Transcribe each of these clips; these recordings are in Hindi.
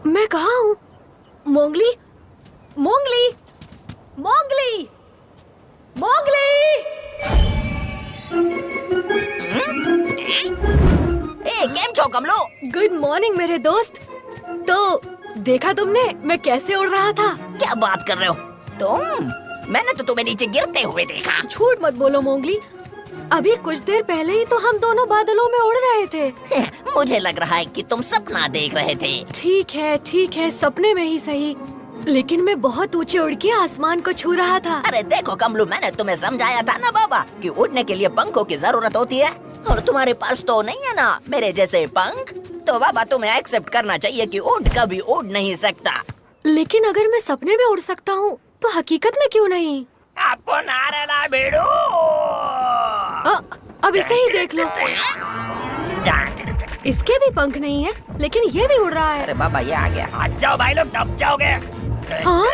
मैं कहाँ हूँ? मोंगली, मोंगली, मोंगली, मोंगली! केम छो कमलो? गुड मॉर्निंग मेरे दोस्त। तो देखा तुमने मैं कैसे उड़ रहा था? क्या बात कर रहे हो तुम? मैंने तो तुम्हें नीचे गिरते हुए देखा। झूठ मत बोलो मोंगली, अभी कुछ देर पहले ही तो हम दोनों बादलों में उड़ रहे थे। मुझे लग रहा है कि तुम सपना देख रहे थे। ठीक है, सपने में ही सही, लेकिन मैं बहुत ऊंचे उड़ के आसमान को छू रहा था। अरे देखो कमलू, मैंने तुम्हें समझाया था ना बाबा कि उड़ने के लिए पंखों की जरूरत होती है, और तुम्हारे पास तो नहीं है ना मेरे जैसे पंख। तो बाबा तुम्हें एक्सेप्ट करना चाहिए कि ऊंट कभी उड़ नहीं सकता। लेकिन अगर मैं सपने में उड़ सकता हूँ तो हकीकत में क्यों नहीं? आपको नारेला बेड़ू। अब इसे ही देख लो, इसके भी पंख नहीं है लेकिन ये भी उड़ रहा है। अरे बाबा ये आ गया। हट जाओ भाई लोग, दब जाओगे। हाँ?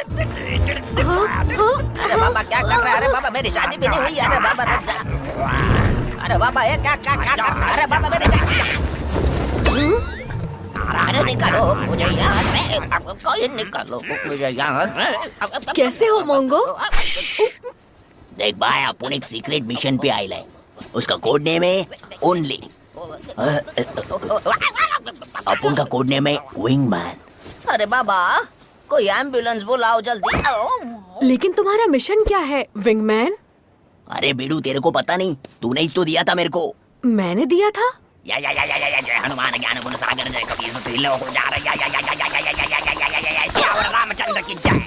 अरे बाबा क्या कर रहे हैं? अरे बाबा मेरी शादी भी नहीं हुई। अरे बाबा रुक जा। अरे बाबा ये क्या क्या क्या कर रहे हैं? अरे बाबा मेरी अरे निकालो मुझे यहाँ से, कोई निकालो मुझे यहाँ से। कैसे हो मोंगो? देख भाई, अपन एक सीक्रेट मिशन पे आए है। उसका कोड नेम है ओनली। अपन का कोड नेम है विंगमैन। अरे बाबा कोई एम्बुलेंस बुलाओ जल्दी। लेकिन तुम्हारा मिशन क्या है विंगमैन? अरे बेडू तेरे को पता नहीं? तूने ही तो दिया था मेरे को। मैंने दिया था? या जय हनुमान ज्ञान गुण सागर जय कबीर तिलो हो जा रहा या सियावर रामचंद्र की जय।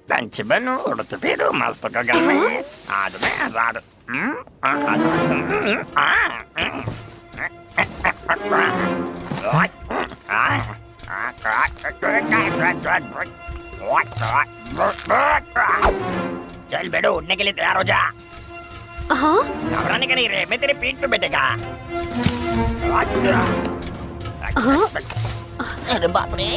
Tanchibano ortopero masto kagame. Adme azad. चल बेटो, उड़ने के लिए तैयार हो जा। हाँ? घबराने का नहीं रे, मैं तेरे पीठ पे बैठेगा। हाँ? अरे बाप रे,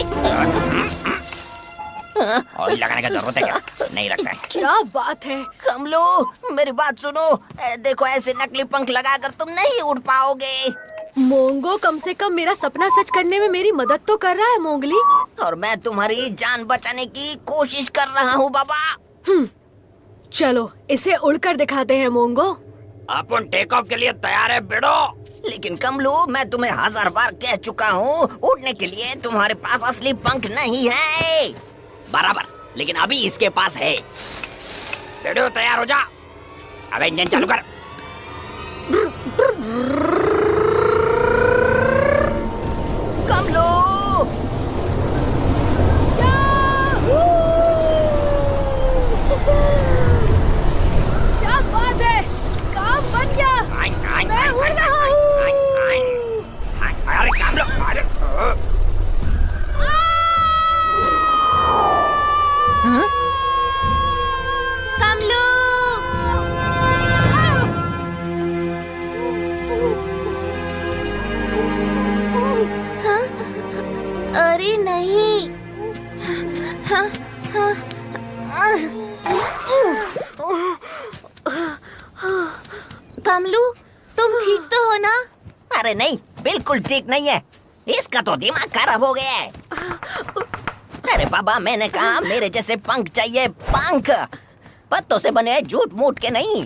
और लगाने का जरूरत है क्या? नहीं लगता है। क्या बात है? कमलू मेरी बात सुनो। देखो ऐसे नकली पंख लगाकर तुम नहीं उड़ पाओगे। मोंगो कम से कम मेरा सपना सच करने में मेरी मदद तो कर रहा है मोंगली। और मैं तुम्हारी जान बचाने की कोशिश कर रहा हूँ बाबा। चलो इसे उड़कर दिखाते हैं मोंगो। अपन टेक ऑफ के लिए तैयार है बेड़ो। लेकिन कमलू मैं तुम्हें 1000 बार कह चुका हूँ, उड़ने के लिए तुम्हारे पास असली पंख नहीं है। बराबर, लेकिन अभी इसके पास है। बेड़ो तैयार हो जा। अब इंजन चालू कर। कमलू क्या बात है, काम बन गया। मैं उड़ रहा हूँ। अरे काम लो। अरे कमलू! हाँ? अरे नहीं। हाँ, हाँ, कमलू तुम ठीक तो हो ना? अरे नहीं, बिल्कुल ठीक नहीं है। इसका तो दिमाग खराब हो गया है। अरे बाबा मैंने कहा मेरे जैसे पंख चाहिए, पंख। पत्तों से बने झूठ मूठ के नहीं,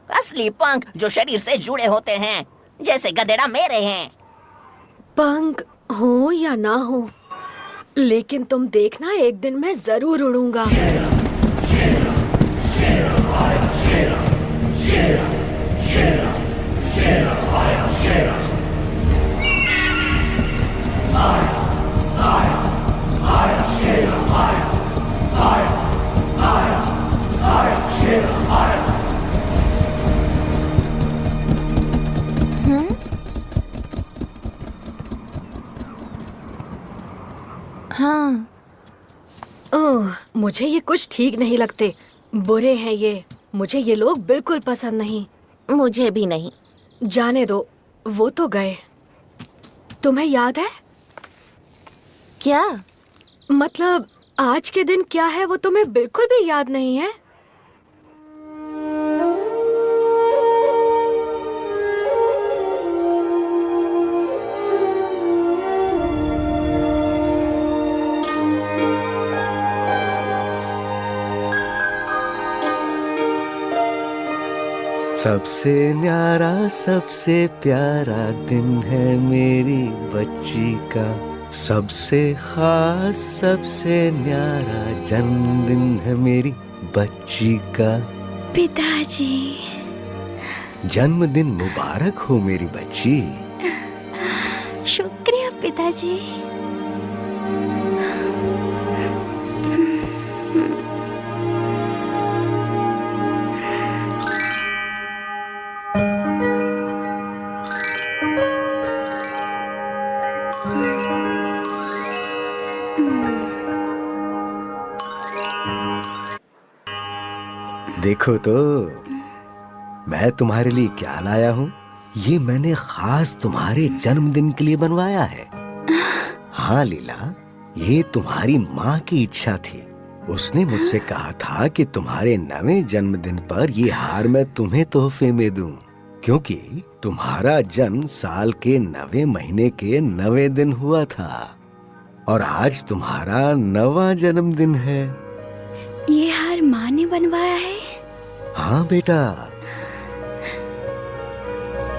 असली पंख जो शरीर से जुड़े होते हैं, जैसे गधेड़ा मेरे हैं। पंख हो या ना हो, लेकिन तुम देखना एक दिन मैं जरूर उड़ूंगा। हाँ। ओह, मुझे ये कुछ ठीक नहीं लगते। बुरे हैं ये, मुझे ये लोग बिल्कुल पसंद नहीं। मुझे भी नहीं। जाने दो, वो तो गए। तुम्हें याद है? क्या? मतलब आज के दिन क्या है वो तुम्हें बिल्कुल भी याद नहीं है? सबसे न्यारा सबसे प्यारा दिन है मेरी बच्ची का, सबसे खास सबसे न्यारा जन्मदिन है मेरी बच्ची का। पिताजी। जन्मदिन मुबारक हो मेरी बच्ची। शुक्रिया पिताजी। देखो तो मैं तुम्हारे लिए क्या लाया हूँ। ये मैंने खास तुम्हारे जन्मदिन के लिए बनवाया है। हाँ लीला, ये तुम्हारी माँ की इच्छा थी। उसने मुझसे कहा था कि तुम्हारे 9वें जन्मदिन पर ये हार मैं तुम्हें तोहफे में दूं, क्योंकि तुम्हारा जन्म साल के 9वें महीने के 9वें दिन हुआ था और आज तुम्हारा 9वां जन्मदिन है। ये हार माँ ने बनवाया है? हाँ बेटा,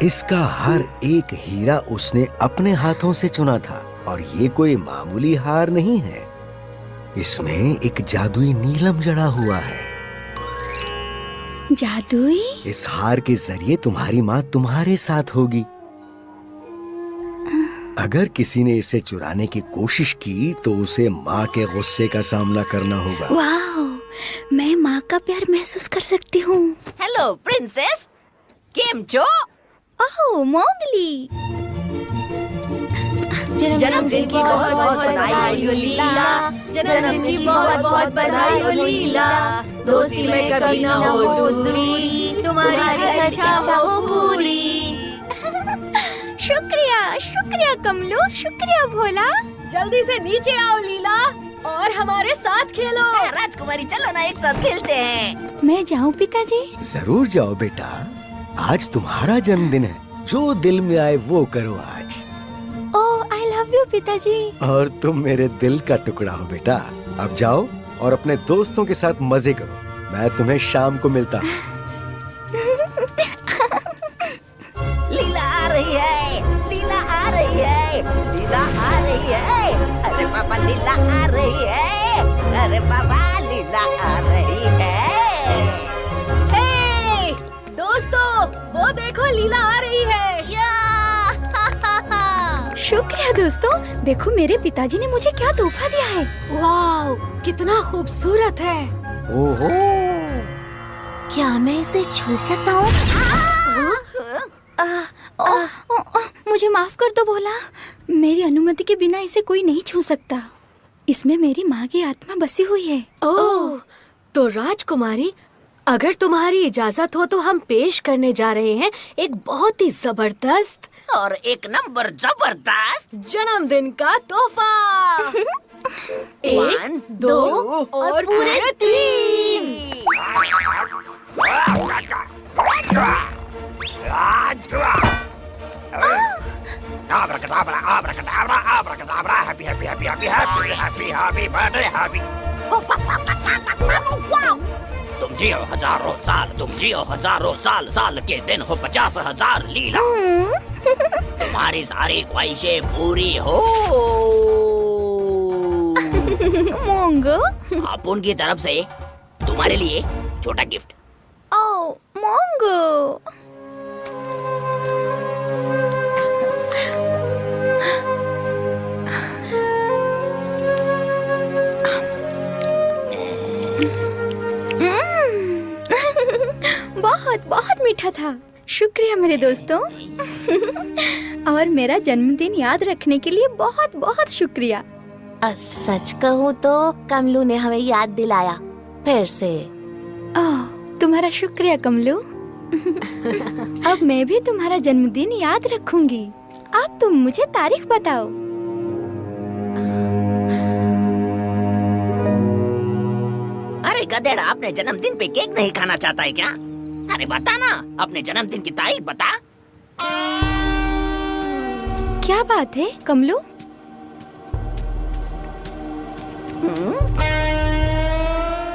इसका हर एक हीरा उसने अपने हाथों से चुना था और ये कोई मामूली हार नहीं है। इसमें एक जादुई नीलम जड़ा हुआ है। जादुई? इस हार के जरिए तुम्हारी माँ तुम्हारे साथ होगी। अगर किसी ने इसे चुराने की कोशिश की तो उसे माँ के गुस्से का सामना करना होगा। वाह, मैं माँ का प्यार महसूस कर सकती हूँ। हेलो प्रिंसेस, केम छो? ओह मोंगली, जन्मदिन की बहुत बहुत बधाई हो लीला। जन्मदिन की बहुत बहुत बधाई हो लीला। दोस्ती में कभी ना हो दूरी, तुम्हारी हर इच्छा हो पूरी। शुक्रिया शुक्रिया कमलू, शुक्रिया भोला। जल्दी से नीचे आओ लीला और हमारे साथ खेलो। राजकुमारी चलो ना एक साथ खेलते हैं। मैं जाऊँ पिताजी? जरूर जाओ बेटा, आज तुम्हारा जन्मदिन है। जो दिल में आए वो करो आज। ओह आई लव यू पिताजी। और तुम मेरे दिल का टुकड़ा हो बेटा। अब जाओ और अपने दोस्तों के साथ मजे करो। मैं तुम्हें शाम को मिलता हूँ। लीला आ रही है, लीला आ रही है, लीला आ रही है। अरे पापा लीला आ रही है, अरे पापा लीला आ रही है। हे दोस्तों, वो देखो लीला आ रही है। शुक्रिया दोस्तों, देखो मेरे पिताजी ने मुझे क्या तोहफा दिया है। वाह, कितना खूबसूरत है। ओहो, क्या मैं इसे छू सकता हूँ? मुझे माफ कर दो भोला, मेरी अनुमति के बिना इसे कोई नहीं छू सकता। इसमें मेरी माँ की आत्मा बसी हुई है। ओह, तो राजकुमारी, अगर तुम्हारी इजाजत हो तो हम पेश करने जा रहे हैं एक बहुत ही जबरदस्त और एक नंबर जबरदस्त जन्मदिन का तोहफा। 1, 2 और पूरे 3। Abracadabra, abracadabra, abracadabra, happy, happy, happy, happy, happy, happy, happy birthday, happy. तुम जियो हजारों साल, तुम जियो हजारों साल, साल के दिन हो 50,000 लीला। तुम्हारी सारी ख्वाहिशें पूरी हो। मोंगो। आप उनकी तरफ से तुम्हारे लिए छोटा गिफ्ट। ओह मोंगो। बहुत बहुत मीठा था। शुक्रिया मेरे दोस्तों। और मेरा जन्मदिन याद रखने के लिए बहुत बहुत शुक्रिया। सच कहूँ तो कमलू ने हमें याद दिलाया फिर से। ओह, तुम्हारा शुक्रिया कमलू। अब मैं भी तुम्हारा जन्मदिन याद रखूंगी। अब तुम मुझे तारीख बताओ। अरे गधेड़ा, अपने जन्मदिन पे केक नहीं खाना चाहता है क्या? अरे बता ना, अपने जन्मदिन की तारीख बता। क्या बात है कमलू?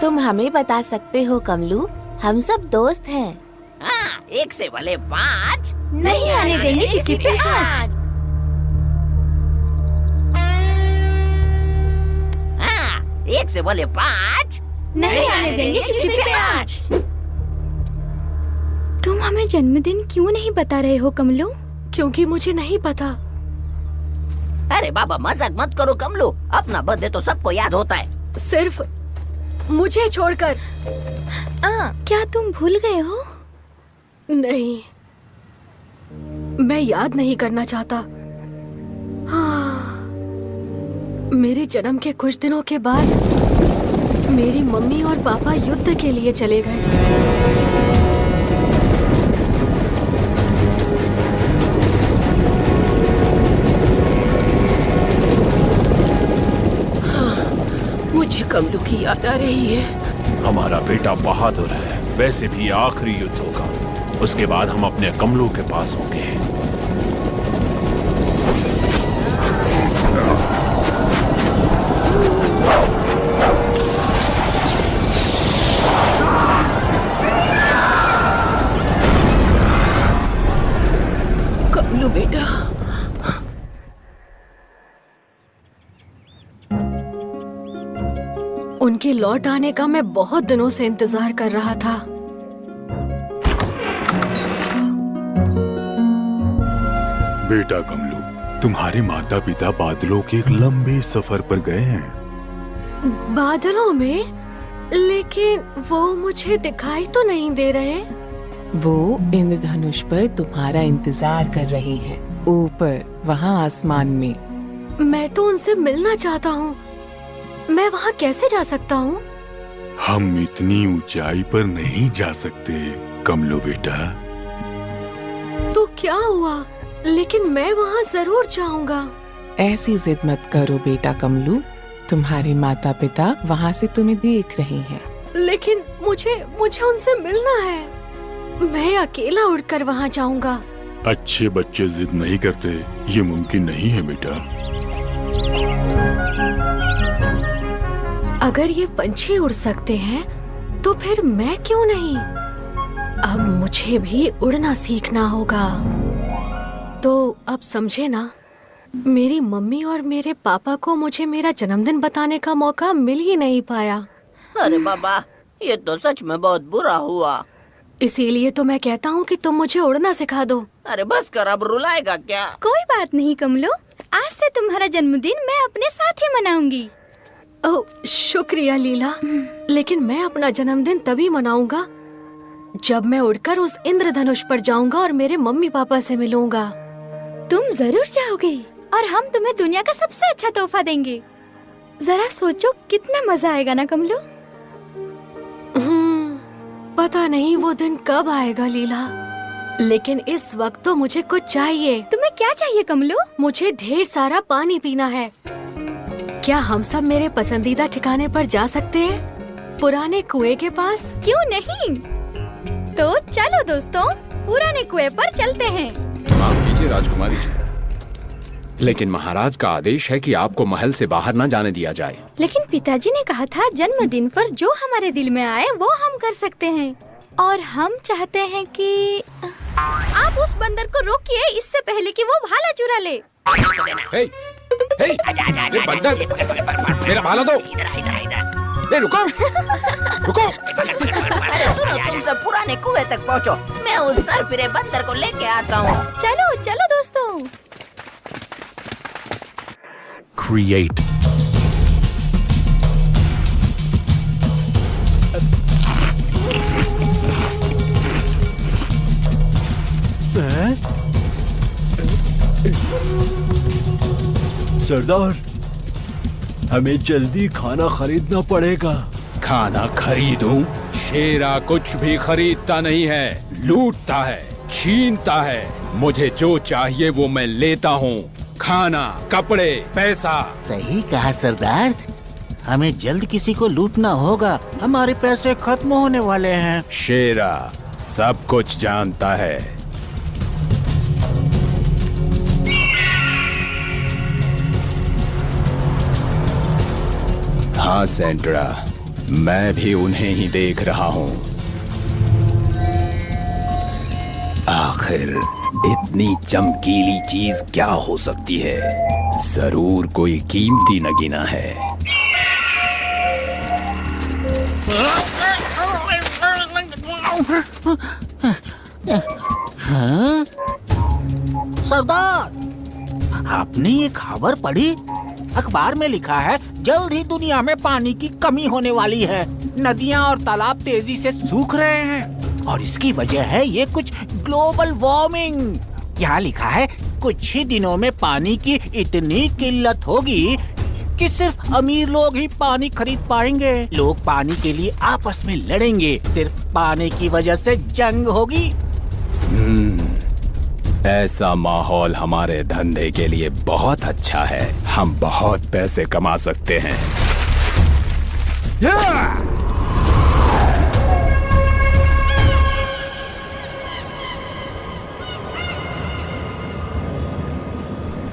तुम हमें बता सकते हो कमलू, हम सब दोस्त हैं। हाँ, 1 से भले 5 नहीं आने देंगे किसी पे आज। हाँ, 1 से भले 5 नहीं आने देंगे किसी पे आज। तुम हमें जन्मदिन क्यों नहीं बता रहे हो कमलू? क्योंकि मुझे नहीं पता। अरे बाबा, मजाक मत करो कमलू, अपना बर्थडे तो सबको याद होता है। सिर्फ मुझे छोड़कर। क्या तुम भूल गए हो? नहीं, मैं याद नहीं करना चाहता। हाँ, मेरे जन्म के कुछ दिनों के बाद मेरी मम्मी और पापा युद्ध के लिए चले गए। मुझे कमलू की याद आ रही है। हमारा बेटा बहादुर है, वैसे भी आखिरी युद्ध होगा, उसके बाद हम अपने कमलू के पास होंगे। कमलू बेटा, उनके लौट आने का मैं बहुत दिनों से इंतजार कर रहा था। बेटा कमलू, तुम्हारे माता पिता बादलों के एक लंबे सफर पर गए हैं। बादलों में? लेकिन वो मुझे दिखाई तो नहीं दे रहे। वो इंद्रधनुष पर तुम्हारा इंतजार कर रहे हैं, ऊपर वहाँ आसमान में। मैं तो उनसे मिलना चाहता हूँ। मैं वहाँ कैसे जा सकता हूँ? हम इतनी ऊंचाई पर नहीं जा सकते कमलू बेटा। तो क्या हुआ? लेकिन मैं वहाँ जरूर जाऊंगा। ऐसी जिद मत करो बेटा कमलू, तुम्हारे माता पिता वहाँ से तुम्हें देख रहे हैं। लेकिन मुझे उनसे मिलना है। मैं अकेला उड़कर वहाँ जाऊंगा। अच्छे बच्चे जिद नहीं करते, ये मुमकिन नहीं है बेटा। अगर ये पंछी उड़ सकते हैं तो फिर मैं क्यों नहीं? अब मुझे भी उड़ना सीखना होगा। तो अब समझे ना, मेरी मम्मी और मेरे पापा को मुझे मेरा जन्मदिन बताने का मौका मिल ही नहीं पाया। अरे बाबा, ये तो सच में बहुत बुरा हुआ। इसीलिए तो मैं कहता हूँ कि तुम मुझे उड़ना सिखा दो। अरे बस कर, अब रुलाएगा क्या? कोई बात नहीं कमलू, आज से तुम्हारा जन्मदिन मैं अपने साथ ही मनाऊंगी। ओह, शुक्रिया लीला। लेकिन मैं अपना जन्मदिन तभी मनाऊंगा जब मैं उड़कर उस इंद्रधनुष पर जाऊंगा और मेरे मम्मी पापा से मिलूंगा। तुम जरूर जाओगे और हम तुम्हें दुनिया का सबसे अच्छा तोहफा देंगे। जरा सोचो कितना मजा आएगा ना कमलू। पता नहीं वो दिन कब आएगा लीला, लेकिन इस वक्त तो मुझे कुछ चाहिए। तुम्हें क्या चाहिए कमलू? मुझे ढेर सारा पानी पीना है। क्या हम सब मेरे पसंदीदा ठिकाने पर जा सकते हैं? पुराने कुएं के पास? क्यों नहीं? तो चलो दोस्तों, पुराने कुएं पर चलते हैं। माफ कीजिए राजकुमारी जी, लेकिन महाराज का आदेश है कि आपको महल से बाहर न जाने दिया जाए। लेकिन पिताजी ने कहा था जन्मदिन पर जो हमारे दिल में आए वो हम कर सकते हैं, और हम चाहते हैं कि आप उस बंदर को रोकिए इससे पहले कि वो भाला चुरा ले। हे, हे, ये बंदर, मेरा भाला दो। ए, रुको, रुको। अरे सुनो, तुम सब पुराने कुएं तक पहुँचो, मैं उस सरफिरे बंदर को लेके आता हूँ। चलो चलो दोस्तों। Create. सरदार, हमें जल्दी खाना खरीदना पड़ेगा। खाना खरीदूं? शेरा कुछ भी खरीदता नहीं है, लूटता है, छीनता है। मुझे जो चाहिए वो मैं लेता हूँ, खाना, कपड़े, पैसा। सही कहा सरदार, हमें जल्द किसी को लूटना होगा, हमारे पैसे खत्म होने वाले हैं। शेरा सब कुछ जानता है। हाँ सेंड्रा, मैं भी उन्हें ही देख रहा हूँ। आखिर इतनी चमकीली चीज क्या हो सकती है? जरूर कोई कीमती नगीना है। हाँ? सरदार, आपने ये खबर पढ़ी? अखबार में लिखा है जल्द ही दुनिया में पानी की कमी होने वाली है। नदियां और तालाब तेजी से सूख रहे हैं और इसकी वजह है ये कुछ ग्लोबल वार्मिंग। यहाँ लिखा है कुछ ही दिनों में पानी की इतनी किल्लत होगी कि सिर्फ अमीर लोग ही पानी खरीद पाएंगे। लोग पानी के लिए आपस में लड़ेंगे, सिर्फ पानी की वजह से जंग होगी। ऐसा माहौल हमारे धंधे के लिए बहुत अच्छा है। हम बहुत पैसे कमा सकते हैं।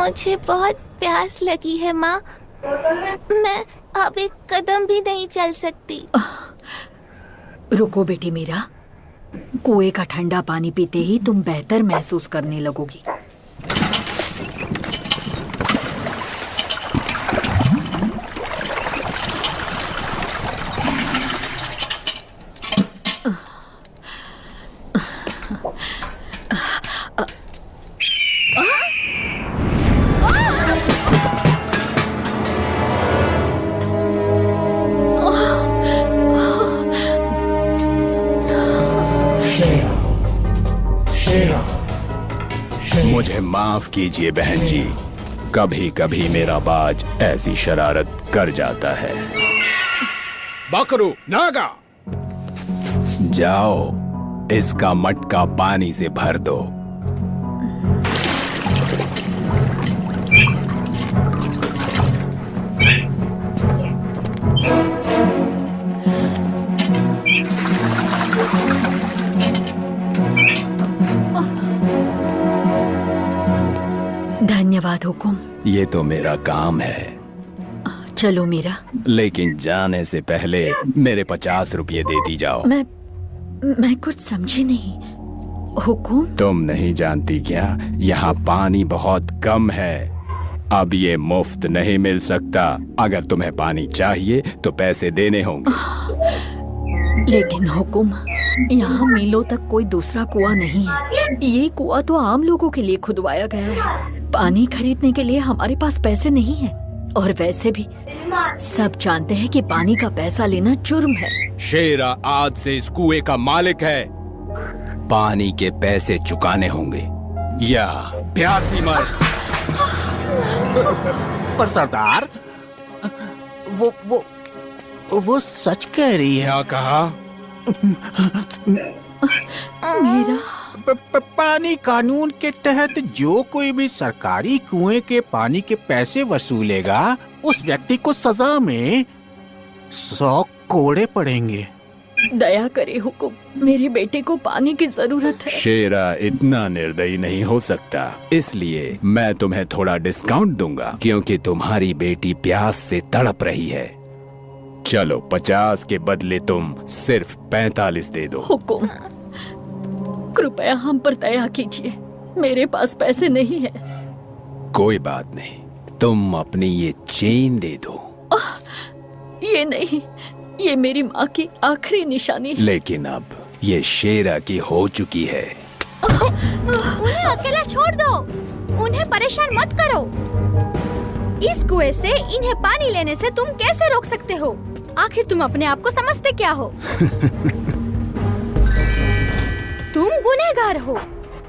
मुझे बहुत प्यास लगी है माँ। मैं अब एक कदम भी नहीं चल सकती। रुको बेटी मीरा, कुएं का ठंडा पानी पीते ही तुम बेहतर महसूस करने लगोगी। मुझे माफ कीजिए बहन जी, कभी कभी मेरा बाज ऐसी शरारत कर जाता है। बकरू नागा, जाओ इसका मटका पानी से भर दो। धन्यवाद हुकुम। ये तो मेरा काम है। चलो मीरा। लेकिन जाने से पहले मेरे 50 रुपये दे दी जाओ। मैं कुछ समझी नहीं। हुकुम? तुम नहीं जानती क्या? यहाँ पानी बहुत कम है। अब ये मुफ्त नहीं मिल सकता। अगर तुम्हें पानी चाहिए तो पैसे देने होंगे। लेकिन हुकुम, यहाँ मीलों तक कोई दूसरा कुआं नहीं है। ये कुआं तो आम लोगों के लिए खुदवाया गया है। पानी खरीदने के लिए हमारे पास पैसे नहीं है। और वैसे भी सब जानते हैं कि पानी का पैसा लेना जुर्म है। शेरा आज से इस कुएं का मालिक है। पानी के पैसे चुकाने होंगे या प्यासी मर। पर सरदार, वो सच कह रही है। क्या कहा? मीरा, पानी कानून के तहत जो कोई भी सरकारी कुएं के पानी के पैसे वसूलेगा, उस व्यक्ति को सजा में 100 कोड़े पड़ेंगे। दया करे हुकुम, मेरे बेटे को पानी की जरूरत है। शेरा इतना निर्दयी नहीं हो सकता, इसलिए मैं तुम्हें थोड़ा डिस्काउंट दूंगा क्योंकि तुम्हारी बेटी प्यास से तड़प रही है। चलो 50 के बदले तुम सिर्फ 45 दे दो। हुकुम, कृपया हम पर दया कीजिए, मेरे पास पैसे नहीं है। कोई बात नहीं, तुम अपनी ये चेन दे दो। ये नहीं, ये मेरी माँ की आखिरी निशानी है। लेकिन अब ये शेरा की हो चुकी है। उन्हें अकेला छोड़ दो, उन्हें परेशान मत करो। इस कुएं से इन्हें पानी लेने से तुम कैसे रोक सकते हो? आखिर तुम अपने आप को समझते क्या हो? तुम गुनहगार हो।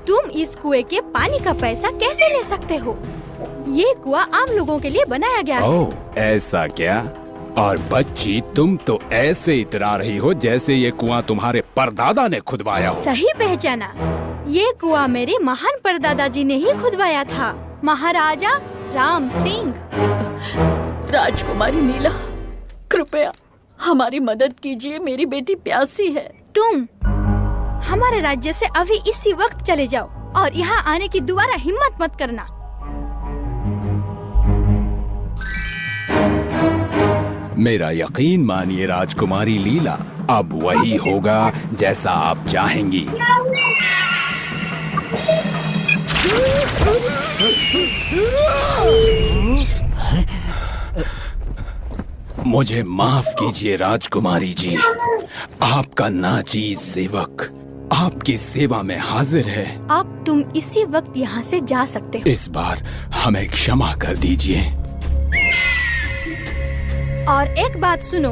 तुम इस कुएं के पानी का पैसा कैसे ले सकते हो? ये कुआं आम लोगों के लिए बनाया गया है। ओह, ऐसा क्या? और बच्ची, तुम तो ऐसे इतरा रही हो जैसे ये कुआं तुम्हारे परदादा ने खुदवाया हो। सही पहचाना, ये कुआं मेरे महान परदादाजी ने ही खुदवाया था, महाराजा राम सिंह। राजकुमारी नीला, कृपया हमारी मदद कीजिए, मेरी बेटी प्यासी है। तुम हमारे राज्य से अभी इसी वक्त चले जाओ और यहाँ आने की दोबारा हिम्मत मत करना। मेरा यकीन मानिए राजकुमारी लीला, अब वही होगा जैसा आप चाहेंगी। मुझे माफ कीजिए राजकुमारी जी, आपका नाचीज सेवक आपकी सेवा में हाजिर है। अब तुम इसी वक्त यहाँ से जा सकते हो। इस बार हमें क्षमा कर दीजिए। और एक बात सुनो,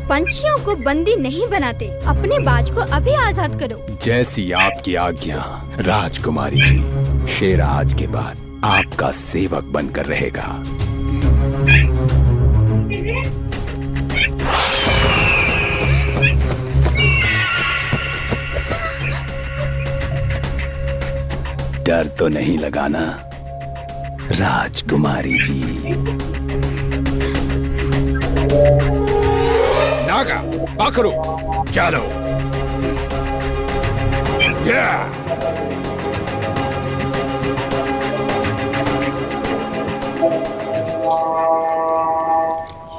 पंछियों को बंदी नहीं बनाते, अपने बाज को अभी आजाद करो। जैसी आपकी आज्ञा राजकुमारी जी। शेर आज के बाद आपका सेवक बनकर रहेगा। डर तो नहीं लगाना राजकुमारी जी। नागा पकड़ो, चलो।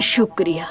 शुक्रिया।